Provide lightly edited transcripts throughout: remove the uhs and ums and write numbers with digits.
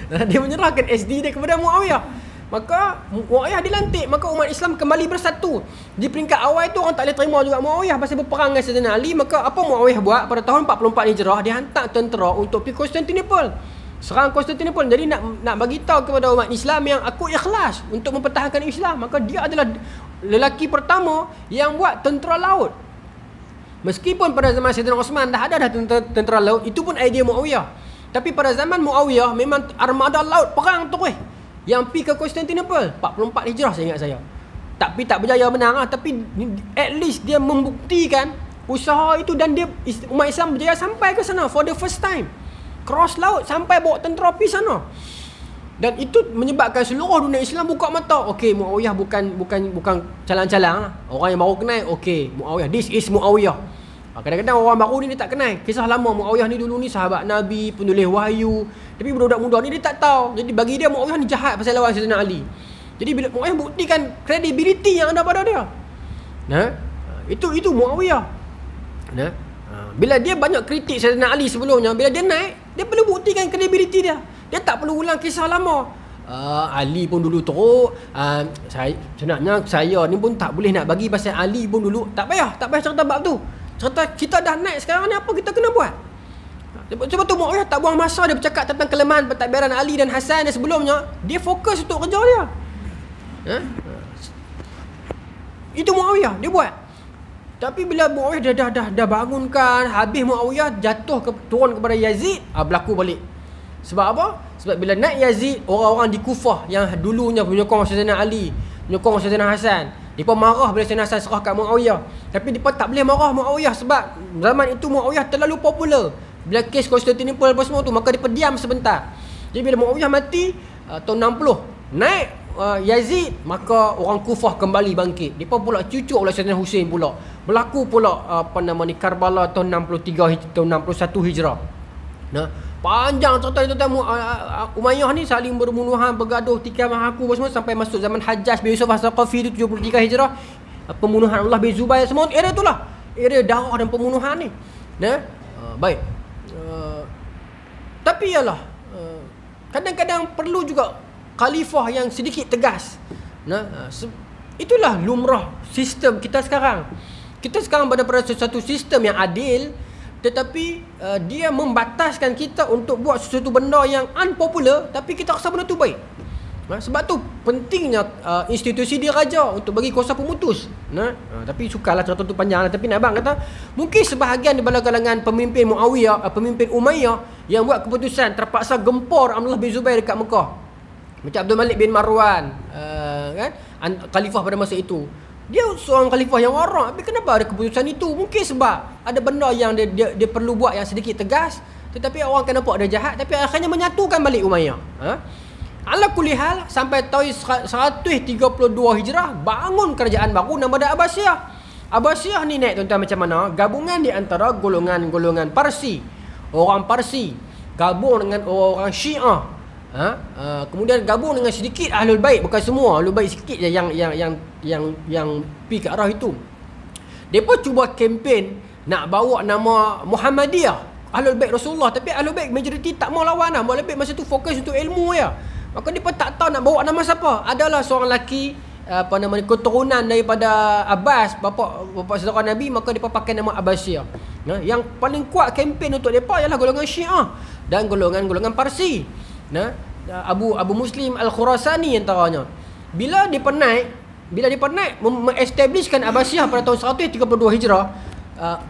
Dia menyerahkan SD dia kepada Muawiyah. Maka Muawiyah dilantik, maka umat Islam kembali bersatu. Di peringkat awal itu orang tak boleh terima juga Muawiyah pasal berperang dengan Sayyidina Ali. Maka apa Muawiyah buat pada tahun 44 Hijrah? Dia hantar tentera untuk pergi Konstantinopel, serang Konstantinopel. Jadi nak bagi tahu kepada umat Islam yang aku ikhlas untuk mempertahankan Islam. Maka dia adalah lelaki pertama yang buat tentera laut. Meskipun pada zaman Sayyidina Osman dah ada tentera laut, itu pun idea Muawiyah. Tapi pada zaman Muawiyah memang armada laut perang terus yang pergi ke Konstantinopel 44 Hijrah saya ingat saya. Tapi tak berjaya menang lah. Tapi at least dia membuktikan usaha itu, dan dia umat Islam berjaya sampai ke sana for the first time. Cross laut sampai bawa tentera pergi sana. Dan itu menyebabkan seluruh dunia Islam buka mata. Okey, Muawiyah bukan calang-calang lah. Orang yang baru kenal, okey, Muawiyah, this is Muawiyah. Kadang-kadang orang baru ni dia tak kenal kisah lama. Muawiyah ni dulu ni sahabat Nabi, penulis wahyu. Tapi budak-budak muda ni dia tak tahu. Jadi bagi dia Muawiyah ni jahat pasal lawan Sayyidina Ali. Jadi bila Muawiyah buktikan credibility yang ada pada dia. Itu Muawiyah. Bila dia banyak kritik Sayyidina Ali sebelumnya, bila dia naik, dia perlu buktikan credibility dia. Dia tak perlu ulang kisah lama. Ali pun dulu teruk. Sebenarnya saya ni pun tak boleh nak bagi pasal Ali pun dulu. Tak payah cerita bab tu. Cerita kita dah naik sekarang ni, apa kita kena buat? Sebab tu Muawiyah tak buang masa dia bercakap tentang kelemahan pentadbiran Ali dan Hasan dan sebelumnya. Dia fokus untuk kerja dia. Itu Muawiyah dia buat. Tapi bila Muawiyah dah bangunkan, habis Muawiyah turun kepada Yazid, berlaku balik. Sebab apa? Sebab bila naik Yazid, orang-orang di Kufah yang dulunya menyokong Sayyidina Ali, menyokong Sayyidina Hasan, mereka marah bila Sayyidina Hasan serah kat Muawiyah. Tapi mereka tak boleh marah Muawiyah sebab zaman itu Muawiyah terlalu popular. Bila kes Konstantinopel apa semua tu, maka dia diam sebentar. Jadi bila Muawiyah mati tahun 60, naik Yazid, maka orang Kufah kembali bangkit. Mereka pula cucuk oleh Sayyidina Husain pula. Berlaku pula Karbala tahun 63 tahun 61 Hijrah. Panjang cerita tentang Umayyah ni saling bermunuhan, bergaduh, tikam aku semua sampai masuk zaman Hajjaj bin Yusuf As-Saqafi itu 73 Hijrah. Pembunuhan Abdullah bin Zubair, semua era itulah. Era darah dan pembunuhan ni. Baik. Tapi ialah kadang-kadang perlu juga khalifah yang sedikit tegas. Itulah lumrah sistem kita sekarang. Kita sekarang berada pada satu sistem yang adil, tetapi dia membataskan kita untuk buat sesuatu benda yang unpopular, tapi kita rasa benda tu baik. Sebab tu pentingnya institusi diraja untuk bagi kuasa pemutus. Tapi sukarlah cerita tu panjang lah. Tapi nak abang kata, mungkin sebahagian di bala kalangan pemimpin Muawiyah, pemimpin Umayyah yang buat keputusan terpaksa gempur Abdullah bin Zubair dekat Mekah. Macam Abdul Malik bin Marwan, khalifah pada masa itu. Dia seorang khalifah yang warak. Tapi kenapa ada keputusan itu? Mungkin sebab ada benda yang dia perlu buat yang sedikit tegas, tetapi orang akan nampak dia jahat, tapi akhirnya menyatukan balik Umayyah. Ala kulli hal, sampai tahun 132 Hijrah bangun kerajaan baru nama dia Abbasiyah. Abbasiyah ni naik tuan-tuan macam mana? Gabungan di antara golongan-golongan Parsi. Orang Parsi gabung dengan orang Syiah. Kemudian gabung dengan sedikit Ahlul Bait, bukan semua, Ahlul Bait sikit je yang pergi ke arah itu. Depa cuba kempen nak bawa nama Muhammadiyah, Ahlul Bait Rasulullah, tapi Ahlul Bait majoriti tak mau lawan lah. Ahlul Bait masa tu fokus untuk ilmu je. Maka depa tak tahu nak bawa nama siapa. Adalah seorang lelaki keturunan daripada Abbas, bapa saudara Nabi, maka depa pakai nama Abbasiyah. Yang paling kuat kempen untuk depa ialah golongan Syiah dan golongan Parsi. Abu Muslim Al-Khurasani antaranya. Bila dia naik mengestablishkan Abbasiyah pada tahun 132 Hijrah,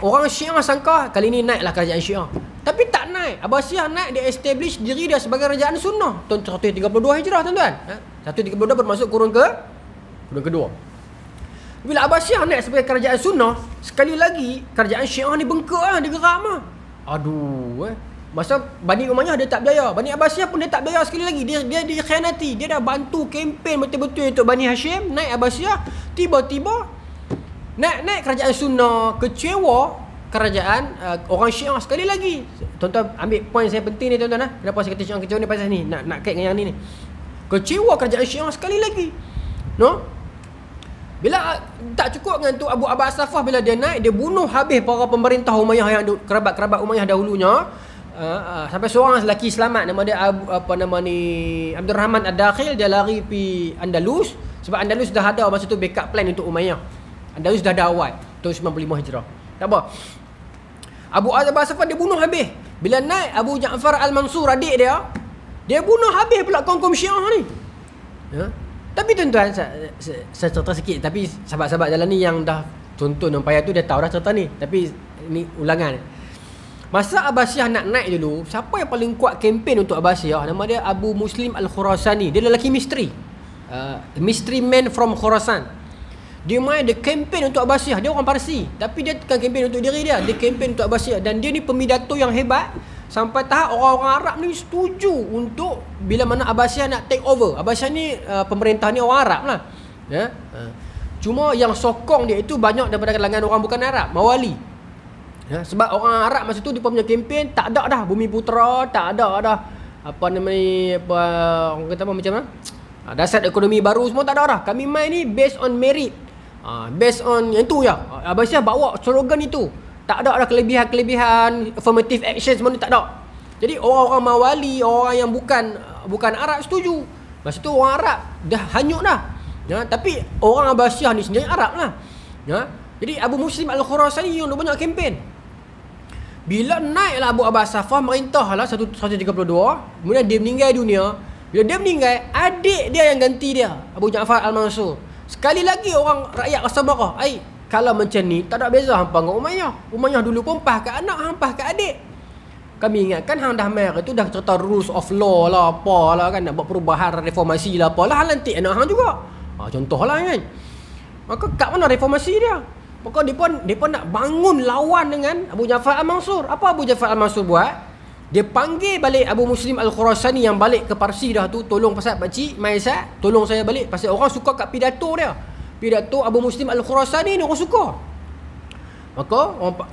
orang Syiah sangka kali ni naiklah kerajaan Syiah. Tapi tak naik. Abbasiyah naik, dia establish diri dia sebagai kerajaan Sunnah tahun 132 Hijrah, tuan-tuan. 132 bermasuk kurun kedua. Bila Abbasiyah naik sebagai kerajaan Sunnah, sekali lagi kerajaan Syiah ni bengkak lah, dia gerak mah. Masa Bani Umayyah dia tak berjaya, Bani Abbasiyah pun dia tak berjaya sekali lagi. Dia dikhianati. Dia dah bantu kempen betul-betul untuk Bani Hashim, naik Abbasiyah, tiba-tiba naik kerajaan Sunnah, kecewa kerajaan orang Syiah sekali lagi. Tuan-tuan ambil poin saya penting ni, tuan-tuan. Kenapa saya kata Syiah kecewa ni pasal ni, nak kait dengan yang ni. Kecewa kerajaan Syiah sekali lagi. Bila tak cukup dengan tu, Abu Abbas Safah bila dia naik, dia bunuh habis para pemerintah Umayyah yang kerabat-kerabat Umayyah dahulunya. sampai seorang lelaki selamat, nama dia Abdul Rahman Ad-Dakhil. Dia lari pi Andalus, sebab Andalus dah ada masa tu backup plan untuk Umayyah. Andalus dah ada awal tahun 95 Hijrah. Tak apa, Abu Abbas Safwan dia bunuh habis. Bila naik Abu Ja'far Al-Mansur, adik dia bunuh habis pula kaum Syiah ni. Tapi tuan-tuan, saya cerita sikit. Tapi sahabat-sahabat jalan ni yang dah tonton Empire tu, dia tahu dah cerita ni. Tapi ni ulangan. Masa Abbasiyah nak naik dulu, siapa yang paling kuat kempen untuk Abbasiyah? Nama dia Abu Muslim Al-Khurasani. Dia lelaki misteri, mystery man from Khurasan. Dia kempen untuk Abbasiyah. Dia orang Parsi, tapi dia bukan kempen untuk diri dia. Dia kempen untuk Abbasiyah. Dan dia ni pemidato yang hebat, sampai tahap orang-orang Arab ni setuju untuk bila mana Abbasiyah nak take over. Abbasiyah ni pemerintah ni orang Arab lah. Cuma yang sokong dia itu banyak daripada kalangan orang bukan Arab, Mawali. Sebab orang Arab masa tu dia punya kempen tak ada dah Bumi Putera, tak ada dah orang kata macam mana, dasar ekonomi baru semua tak ada dah. Kami main ni based on merit, based on yang tu ya. Abbasiyah bawa slogan itu. Tak ada dah kelebihan-kelebihan, affirmative action semua ni tak ada. Jadi orang-orang Mawali, orang yang bukan Arab setuju. Masa tu orang Arab dah hanyut dah. Tapi orang Abbasiyah ni sendiri Arab lah. Jadi Abu Muslim Al-Khurasani yang banyak kempen. Bila naiklah Abu Abbas Safwan merintah lah 132, kemudian dia meninggal dunia. Bila dia meninggal, adik dia yang ganti dia, Abu Ja'far Al-Mansur. Sekali lagi orang rakyat rasa marah. Kalau macam ni, tak ada beza hampa dengan Umayyah dulu pun pah ke anak, hampah ke adik. Kami ingatkan hang dah mer itu dah cerita rules of law lah, apalah kan, nak buat perubahan, reformasi lah, apalah, hang lantik anak hang juga. Contohlah kan. Maka kat mana reformasi dia? Maka dia pun nak bangun lawan dengan Abu Ja'far Al-Mansur. Apa Abu Ja'far Al-Mansur buat? Dia panggil balik Abu Muslim Al-Khurasani yang balik ke Parsi dah tu. Tolong pasal pakcik, Maisat, tolong saya balik. Pasal orang suka kat pidato dia. Pidato Abu Muslim Al-Khurasani ni orang suka. Maka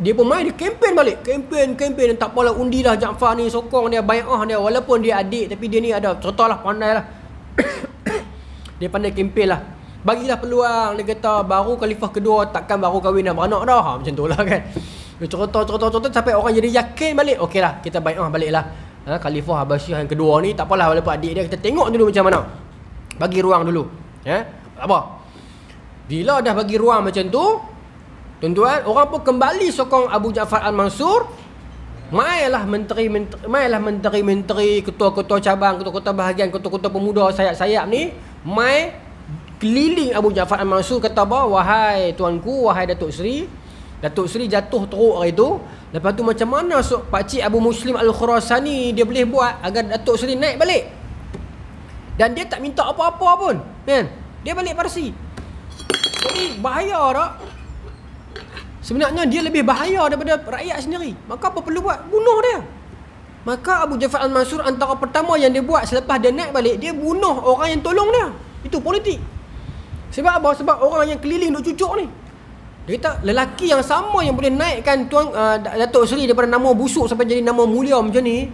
dia pun main, dia kempen balik. Kempen. Tak apalah, undi dah Ja'far ni, sokong dia, bai'ah dia. Walaupun dia adik, tapi dia ni ada cerita lah, pandai lah. Dia pandai kempen lah. Bagilah peluang. Dia kata baru khalifah kedua, takkan baru kahwin dah beranak dah. Macam tu lah kan. Dia cerita sampai orang jadi yakin balik. Okey lah, kita bai'ah balik lah. Khalifah Abbasiyah yang kedua ni, tak apalah walaupun adik dia, kita tengok dulu macam mana. Bagi ruang dulu. Apa? Bila dah bagi ruang macam tu, tuan-tuan, orang pun kembali sokong Abu Ja'far Al-Mansur. Mailah menteri-menteri, ketua-ketua cabang, ketua-ketua bahagian, ketua-ketua pemuda sayap-sayap ni mai keliling Abu Ja'far Al-Mansur, kata apa? Wahai tuanku, wahai Datuk Seri jatuh teruk hari tu. Lepas tu macam mana pakcik Abu Muslim Al-Khurasani dia boleh buat agar Datuk Seri naik balik? Dan dia tak minta apa-apa pun, kan? Dia balik Parsi. Jadi bahaya tak? Sebenarnya dia lebih bahaya daripada rakyat sendiri. Maka apa perlu buat? Bunuh dia. Maka Abu Ja'far Al-Mansur antara pertama yang dia buat selepas dia naik balik, dia bunuh orang yang tolong dia. Itu politik. Sebab apa? Sebab orang yang keliling duk cucuk ni. Dia kata lelaki yang sama yang boleh naikkan Datuk Seri daripada nama busuk sampai jadi nama mulia macam ni,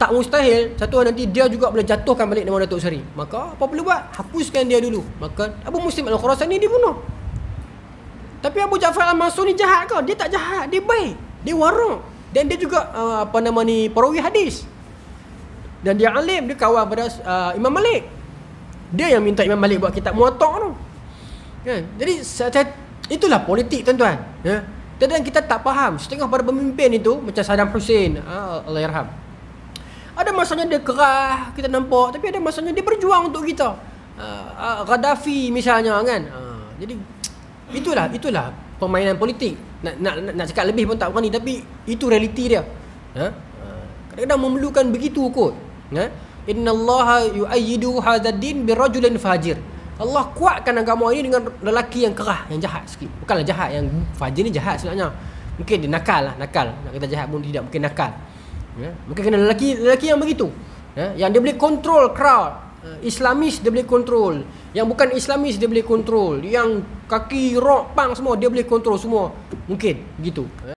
tak mustahil satu hari nanti dia juga boleh jatuhkan balik nama Datuk Seri. Maka apa perlu buat? Hapuskan dia dulu. Maka Abu Muslim Al-Khurasani dibunuh. Tapi Abu Ja'far Al-Mansur ni jahat ke? Dia tak jahat, dia baik, dia warok. Dan dia juga perawi hadis. Dan dia alim, dia kawan pada Imam Malik. Dia yang minta Imam Malik buat kitab Muwatta' tu. Kan? Jadi itulah politik, tuan-tuan. Dan kita tak faham. Setengah para pemimpin itu macam Saddam Hussein, Allahyarham. Ada masanya dia kerah, kita nampak, tapi ada masanya dia berjuang untuk kita. Gaddafi misalnya kan. Jadi itulah permainan politik. Nak cakap lebih pun tak berani, tapi itu realiti dia. Kadang-kadang memerlukan begitu kot. Innallaha yu'ayyidu hadzal din birrajulin fajir. Allah kuatkan agama ini dengan lelaki yang kerah, yang jahat sikit. Bukanlah jahat, yang fajir ni jahat sebenarnya. Mungkin dia nakal. Nak kata jahat pun tidak, mungkin nakal. Mungkin kena lelaki yang begitu. Yang dia boleh control crowd. Islamis dia boleh control. Yang bukan Islamis dia boleh control. Yang kaki rock punk semua dia boleh control semua. Mungkin begitu.